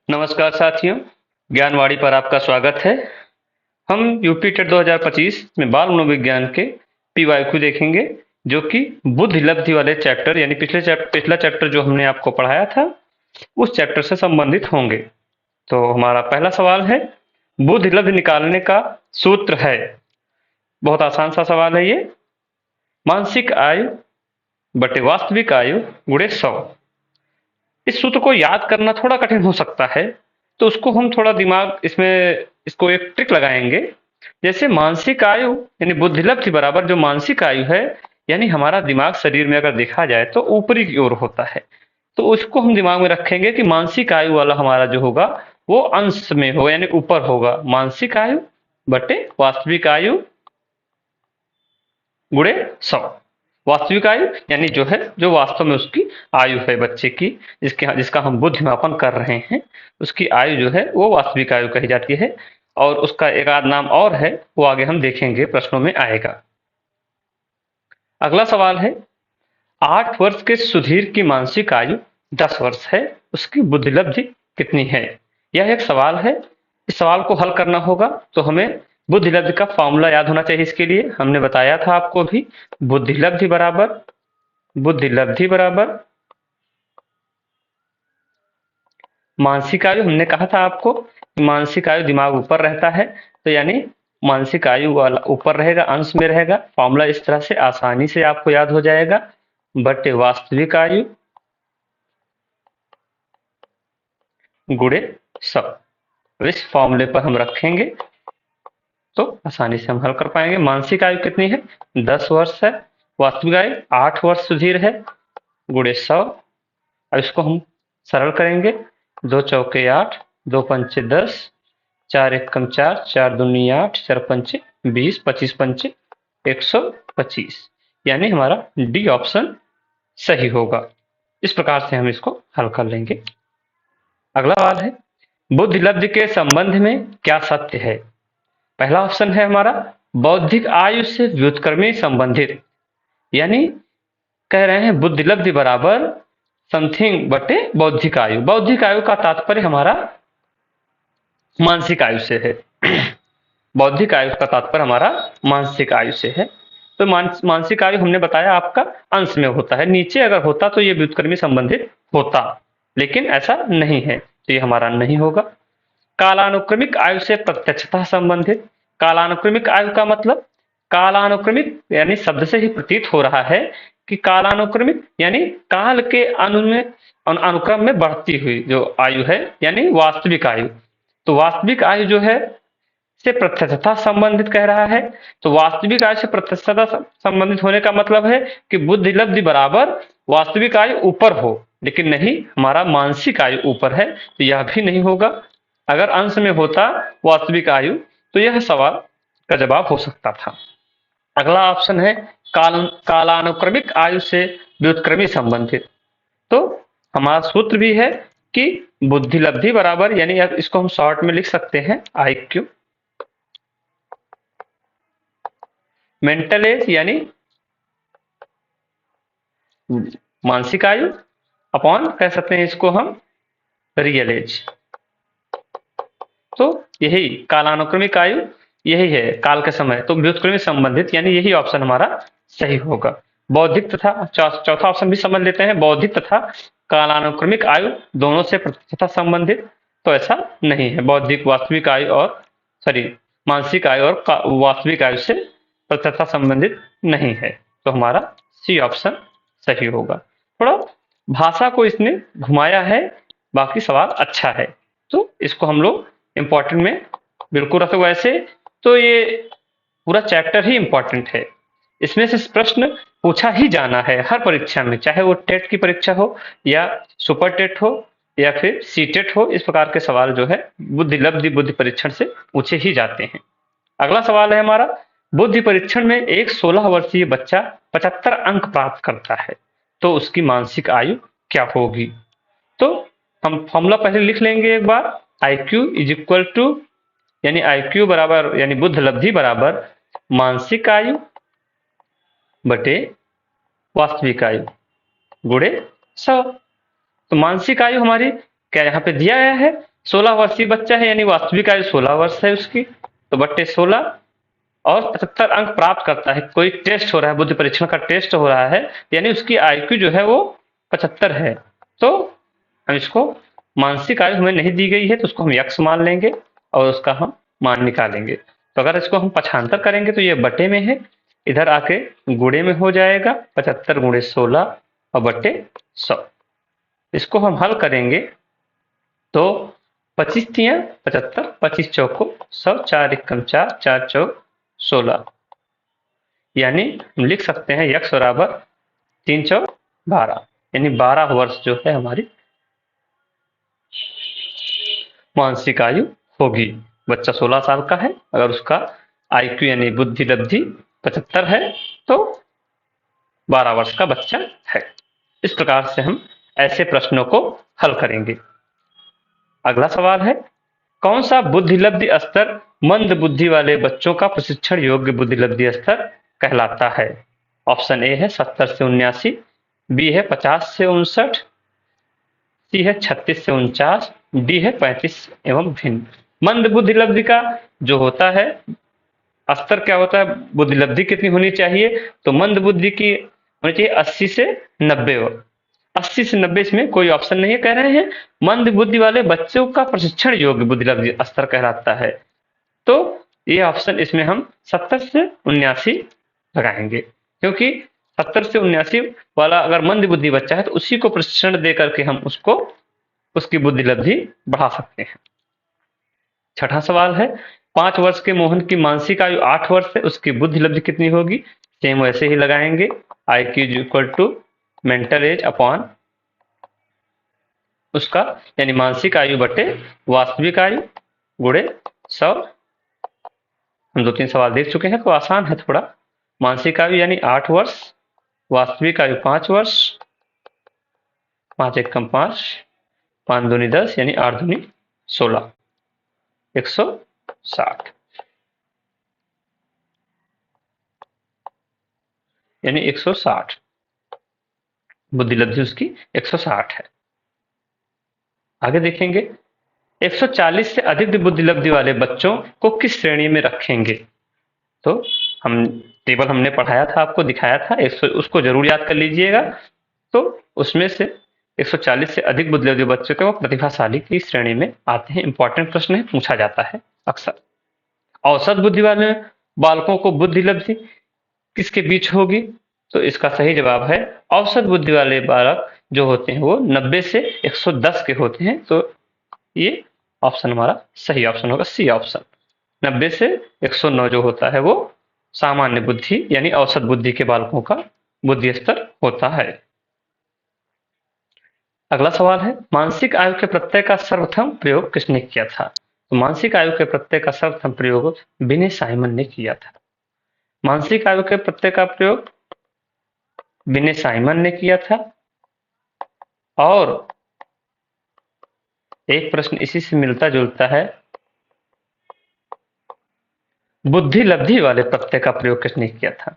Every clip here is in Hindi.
नमस्कार साथियों, ज्ञानवाणी पर आपका स्वागत है। हम यूपी टेट 2025 में बाल मनोविज्ञान के पीवाईक्यू देखेंगे, जो कि बुद्धि लब्धि वाले चैप्टर यानी पिछला चैप्टर जो हमने आपको पढ़ाया था, उस चैप्टर से संबंधित होंगे। तो हमारा पहला सवाल है, बुद्धि लब्धि निकालने का सूत्र है। बहुत आसान सा सवाल है ये। मानसिक आयु बटे वास्तविक आयु गुणे 100। इस सूत्र को याद करना थोड़ा कठिन हो सकता है, तो उसको हम थोड़ा दिमाग इसमें इसको एक ट्रिक लगाएंगे। जैसे मानसिक आयु यानी बुद्धिलब्धि बराबर जो मानसिक आयु है, यानी हमारा दिमाग शरीर में अगर देखा जाए तो ऊपरी की ओर होता है। तो उसको हम दिमाग में रखेंगे कि मानसिक आयु वाला हमारा जो होगा वो अंश में होगा यानी ऊपर होगा। मानसिक आयु बटे वास्तविक आयु गुणे 100। वास्तविक आयु यानी जो है जो वास्तव में उसकी आयु है बच्चे की, जिसका हम बुद्धिमापन कर रहे हैं, उसकी आयु जो है वो वास्तविक आयु कही जाती है। और उसका एक आध नाम और है, वो आगे हम देखेंगे, प्रश्नों में आएगा। अगला सवाल है, 8 वर्ष के सुधीर की मानसिक आयु 10 वर्ष है, उसकी बुद्धिलब्धि कितनी है? यह एक सवाल है। इस सवाल को हल करना होगा तो हमें बुद्धिलब्धि का फॉर्मूला याद होना चाहिए। इसके लिए हमने बताया था आपको भी, बुद्धिलब्धि बराबर मानसिक आयु। हमने कहा था आपको कि मानसिक आयु दिमाग ऊपर रहता है, तो यानी मानसिक आयु वाला ऊपर रहेगा, अंश में रहेगा। फॉर्मूला इस तरह से आसानी से आपको याद हो जाएगा, बटे वास्तविक आयु गुणे 100। इस फॉर्मूले पर हम रखेंगे तो आसानी से हम हल कर पाएंगे। मानसिक आयु कितनी है? 10 वर्ष है। वास्तविक आयु 8 वर्ष सुधीर है, गुणे 100। अब इसको हम सरल करेंगे। 2 चौके 8, 2 पंचे 10, 4 एकम 4, 4 दूनी 8, 4 पंचे 20, 25 पंचे 125। यानी हमारा डी ऑप्शन सही होगा। इस प्रकार से हम इसको हल कर लेंगे। अगला सवाल है, बुद्धिलब्धि के संबंध में क्या सत्य है? पहला ऑप्शन है हमारा, बौद्धिक आयु से व्युत्क्रमी संबंधित, यानी कह रहे हैं बुद्धिलब्धि बराबर समथिंग बटे बौद्धिक आयु। बौद्धिक आयु का तात्पर्य हमारा मानसिक आयु से है। बौद्धिक आयु का तात्पर्य हमारा मानसिक आयु से है। तो मानसिक आयु हमने बताया आपका अंश में होता है, नीचे अगर होता तो ये व्युत्क्रमी संबंधित होता, लेकिन ऐसा नहीं है, तो ये हमारा नहीं होगा। कालानुक्रमिक आयु से प्रत्यक्षता संबंधित। कालानुक्रमिक आयु का मतलब, कालानुक्रमिक यानी शब्द से ही प्रतीत हो रहा है कि कालानुक्रमिक यानी काल के अनुक्रम में बढ़ती हुई जो आयु है, यानी वास्तविक आयु। तो वास्तविक आयु जो है से प्रत्यक्षता संबंधित कह रहा है। तो वास्तविक आयु से प्रत्यक्षता संबंधित होने का मतलब है कि बुद्धिलब्धि बराबर वास्तविक आयु ऊपर हो, लेकिन नहीं, हमारा मानसिक आयु ऊपर है, तो यह भी नहीं होगा। अगर अंश में होता वास्तविक आयु तो यह सवाल का जवाब हो सकता था। अगला ऑप्शन है, कालानुक्रमिक आयु से व्युत्क्रमी संबंधित। तो हमारा सूत्र भी है कि बुद्धिलब्धि बराबर, यानी इसको हम शॉर्ट में लिख सकते हैं IQ, मेंटल एज यानी मानसिक आयु, अपॉन कह सकते हैं इसको हम रियल एज। तो यही कालानुक्रमिक आयु, यही है काल के समय, तो व्युत्क्रमी संबंधित, यानी यही ऑप्शन हमारा सही होगा। बौद्धिक तथा चौथा ऑप्शन भी समझ लेते हैं, बौद्धिक तथा कालानुक्रमिक आयु दोनों से प्रत्यक्षता संबंधित, तो ऐसा नहीं है। बौद्धिक वास्तविक आयु और मानसिक आयु और वास्तविक आयु से प्रत्यक्षता संबंधित नहीं है, तो हमारा सी ऑप्शन सही होगा। थोड़ा भाषा को इसने घुमाया है, बाकी सवाल अच्छा है, तो इसको हम लोग इंपॉर्टेंट में बिल्कुल रखो। वैसे तो ये पूरा चैप्टर ही इंपॉर्टेंट है, इसमें से प्रश्न पूछा ही जाना है हर परीक्षा में, चाहे वो टेट की परीक्षा हो या सुपर टेट हो या फिर सी टेट हो। इस प्रकार के सवाल जो है बुद्धिलब्धि बुद्धि परीक्षण से पूछे ही जाते हैं। अगला सवाल है हमारा, बुद्धि परीक्षण में एक 16 वर्षीय बच्चा 75 अंक प्राप्त करता है, तो उसकी मानसिक आयु क्या होगी? तो हम फॉर्मूला पहले लिख लेंगे एक बार। IQ इज इक्वल टू, यानी IQ बराबर यानी बुद्धिलब्धि बराबर मानसिक आयु बटे वास्तविक आयु गुणे 100। तो मानसिक आयु हमारी क्या यहाँ पे दिया गया है, 16 वर्षीय बच्चा है यानी वास्तविक आयु 16 वर्ष है उसकी, तो बट्टे 16 और 75 अंक प्राप्त करता है। कोई टेस्ट हो रहा है, बुद्धि परीक्षण का टेस्ट हो रहा है, यानी उसकी आईक्यू जो है वो 75 है। तो हम इसको, मानसिक आयु हमें नहीं दी गई है तो उसको हम यक्स मान लेंगे और उसका हम मान निकालेंगे। तो अगर इसको हम पक्षांतर करेंगे तो ये बटे में है, इधर आके गुणे में हो जाएगा, 75 गुणे 16 और बटे 100। इसको हम हल करेंगे तो 25 तियां 75, 25 चौको 100, 4 एकम 4, 4 चौक 16, यानी हम लिख सकते हैं यक्स बराबर 3 चौक 12, यानी 12 वर्ष जो है हमारी मानसिक आयु होगी। बच्चा 16 साल का है, अगर उसका आईक्यू यानी बुद्धि लब्धि 75 है तो 12 वर्ष का बच्चा है। इस प्रकार से हम ऐसे प्रश्नों को हल करेंगे। अगला सवाल है, कौन सा बुद्धि लब्धि स्तर मंद बुद्धि वाले बच्चों का प्रशिक्षण योग्य बुद्धि लब्धि स्तर कहलाता है? ऑप्शन ए है 70 से 79, बी है 50 से 59, सी है 36 से 49, डी है 35 एवं भिन्न। मंद बुद्धि लब्धि का जो होता है स्तर क्या होता है, बुद्धि लब्धि कितनी होनी चाहिए, तो मंद बुद्धि की होनी चाहिए 80 से 90। 80 से 90 इसमें कोई ऑप्शन नहीं है, कह रहे हैं मंद बुद्धि वाले बच्चों का प्रशिक्षण योग्य बुद्धि लब्धि स्तर कहलाता है। तो ये ऑप्शन इसमें हम 70 से 79 लगाएंगे, क्योंकि 70 से 79 वाला अगर मंद बुद्धि बच्चा है तो उसी को प्रशिक्षण दे करके हम उसको उसकी बुद्धि लब्धि बढ़ा सकते हैं। छठा सवाल है, 5 वर्ष के मोहन की मानसिक आयु 8 वर्ष है, उसकी बुद्धि लब्धि कितनी होगी? सेम वैसे ही लगाएंगे, I Q equal to mental age upon उसका यानी मानसिक आयु बटे वास्तविक आयु गुणे 100। हम 2-3 सवाल देख चुके हैं तो आसान है थोड़ा। मानसिक आयु यानी 8 वर्ष, वास्तविक आयु 5 वर्ष, 5 एकम 5, 5 दूनी 10 यानी 8 दूनी 16, 160, यानी 160 बुद्धि लब्धि उसकी 160 है। आगे देखेंगे, 140 से अधिक बुद्धि लब्धि वाले बच्चों को किस श्रेणी में रखेंगे? तो हम टेबल हमने पढ़ाया था, आपको दिखाया था, उसको जरूर याद कर लीजिएगा। तो उसमें से 140 से अधिक बुद्धि लब्धि बच्चों को प्रतिभाशाली की श्रेणी में आते हैं। इंपॉर्टेंट प्रश्न है, पूछा जाता है अक्सर। औसत बुद्धि वाले बालकों को बुद्धि लब्धि किसके बीच होगी? तो इसका सही जवाब है औसत बुद्धि वाले बालक जो होते हैं वो 90 से 110 के होते हैं। तो ये ऑप्शन हमारा सही ऑप्शन होगा, सी ऑप्शन। 90 से 109 जो होता है वो सामान्य बुद्धि यानी औसत बुद्धि के बालकों का बुद्धि स्तर होता है। अगला सवाल है, मानसिक आयु के प्रत्यय का सर्वप्रथम प्रयोग किसने किया था? तो मानसिक आयु के प्रत्यय का सर्वप्रथम प्रयोग विनय साइमन ने किया था। मानसिक आयु के प्रत्यय का प्रयोग विनय साइमन ने किया था। और एक प्रश्न इसी से मिलता जुलता है, बुद्धि लब्धि वाले प्रत्यय का प्रयोग किसने किया था?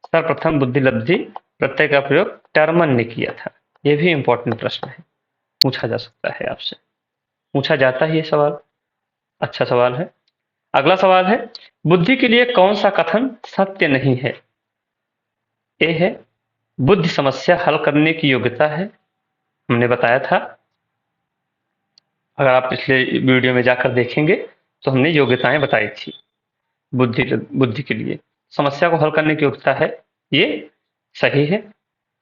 सर्वप्रथम बुद्धि लब्धि प्रत्यय का प्रयोग टर्मन ने किया था। यह भी इंपॉर्टेंट प्रश्न है, पूछा जा सकता है आपसे, पूछा जाता है ये सवाल, अच्छा सवाल है। अगला सवाल है, बुद्धि के लिए कौन सा कथन सत्य नहीं है? ए है बुद्धि समस्या हल करने की योग्यता है, हमने बताया था, अगर आप पिछले वीडियो में जाकर देखेंगे तो हमने योग्यताएं बताई थी। बुद्धि के लिए समस्या को हल करने की योग्यता है, ये सही है।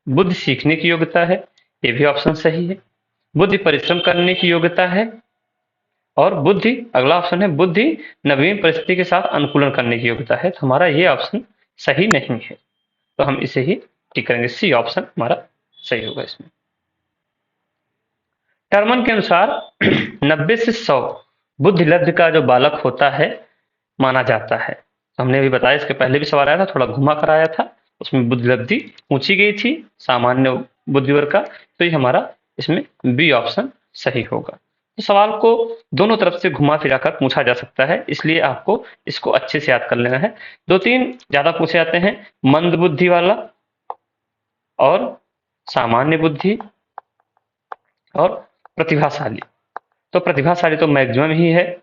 बुद्धि सीखने की योग्यता है, ये भी ऑप्शन सही है। बुद्धि परिश्रम करने की योग्यता है, और बुद्धि, अगला ऑप्शन है बुद्धि नवीन परिस्थिति के साथ अनुकूलन करने की योग्यता है। तो हमारा ये ऑप्शन सही नहीं है, तो हम इसे ही टिक करेंगे, सी ऑप्शन हमारा सही होगा इसमें। टर्मन के अनुसार 90 से 100 बुद्धि लब्धि का जो बालक होता है माना जाता है। तो हमने अभी बताया, इसके पहले भी सवाल आया था, थोड़ा घुमा कर आया था, उसमें बुद्धि लब्धि पूछी गई थी सामान्य बुद्धि वर्ग का। तो ये हमारा इसमें बी ऑप्शन सही होगा। तो सवाल को दोनों तरफ से घुमा फिरा कर पूछा जा सकता है, इसलिए आपको इसको अच्छे से याद कर लेना है। 2-3 ज्यादा पूछे जाते हैं, मंद बुद्धि वाला और सामान्य बुद्धि और प्रतिभाशाली। तो प्रतिभाशाली तो मैक्सिमम ही है,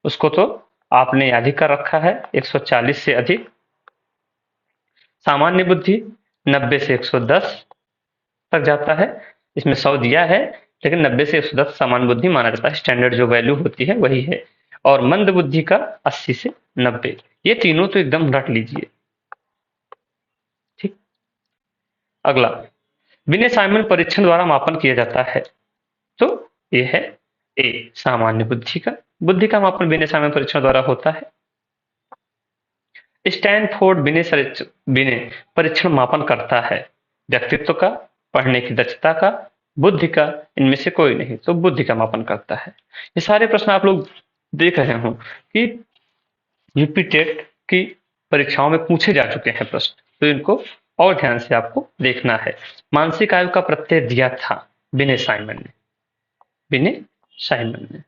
उसको तो आपने याद ही कर रखा है, 140 से अधिक। सामान्य बुद्धि 90 से 110 तक जाता है, इसमें 100 दिया है, लेकिन 90 से 110 सामान्य बुद्धि माना जाता है, स्टैंडर्ड जो वैल्यू होती है वही है। और मंद बुद्धि का 80 से 90। ये तीनों तो एकदम रट लीजिए। ठीक। अगला, विनय साइमन परीक्षण द्वारा मापन किया जाता है, तो ये है ए, सामान्य बुद्धि का मापन विनय साइमन परीक्षण द्वारा होता है। स्टैनफोर्ड विनय परीक्षण मापन करता है व्यक्तित्व का, पढ़ने की दक्षता का, बुद्धि का, इनमें से कोई नहीं, तो बुद्धि का मापन करता है। ये सारे प्रश्न आप लोग देख रहे हो कि यूपी टेट की परीक्षाओं में पूछे जा चुके हैं प्रश्न, तो इनको और ध्यान से आपको देखना है। मानसिक आयु का प्रत्यय दिया था विनय साइमन ने।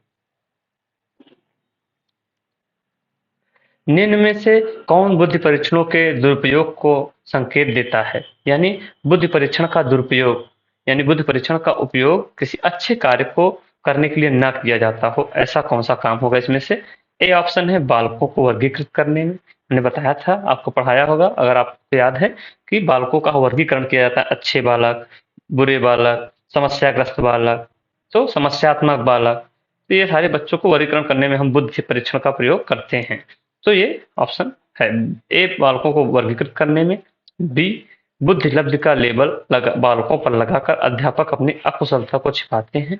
निम्न में से कौन बुद्धि परीक्षणों के दुरुपयोग को संकेत देता है? यानी बुद्धि परीक्षण का दुरुपयोग, यानी बुद्धि परीक्षण का उपयोग किसी अच्छे कार्य को करने के लिए न किया जाता हो, ऐसा कौन सा काम होगा इसमें से? ए ऑप्शन है बालकों को वर्गीकृत करने में। मैंने बताया था, आपको पढ़ाया होगा अगर आपको याद है, कि बालकों का वर्गीकरण किया जाता है, अच्छे बालक, बुरे बालक, समस्याग्रस्त बालक, तो समस्यात्मक बालक। तो ये सारे बच्चों को वर्गीकरण करने में हम बुद्धि परीक्षण का प्रयोग करते हैं। तो ये ऑप्शन है। ए बालकों को वर्गीकृत करने में, बी बुद्धि लब्धि का लेबल बालकों पर लगाकर अध्यापक अपनी अकुशलता को छिपाते हैं,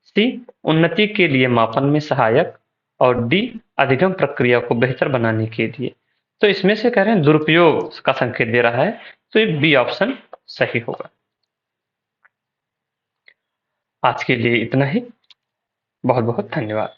सी उन्नति के लिए मापन में सहायक, और डी अधिगम प्रक्रिया को बेहतर बनाने के लिए। तो इसमें से कह रहे हैं दुरुपयोग का संकेत दे रहा है, तो ये बी ऑप्शन सही होगा। आज के लिए इतना ही, बहुत बहुत धन्यवाद।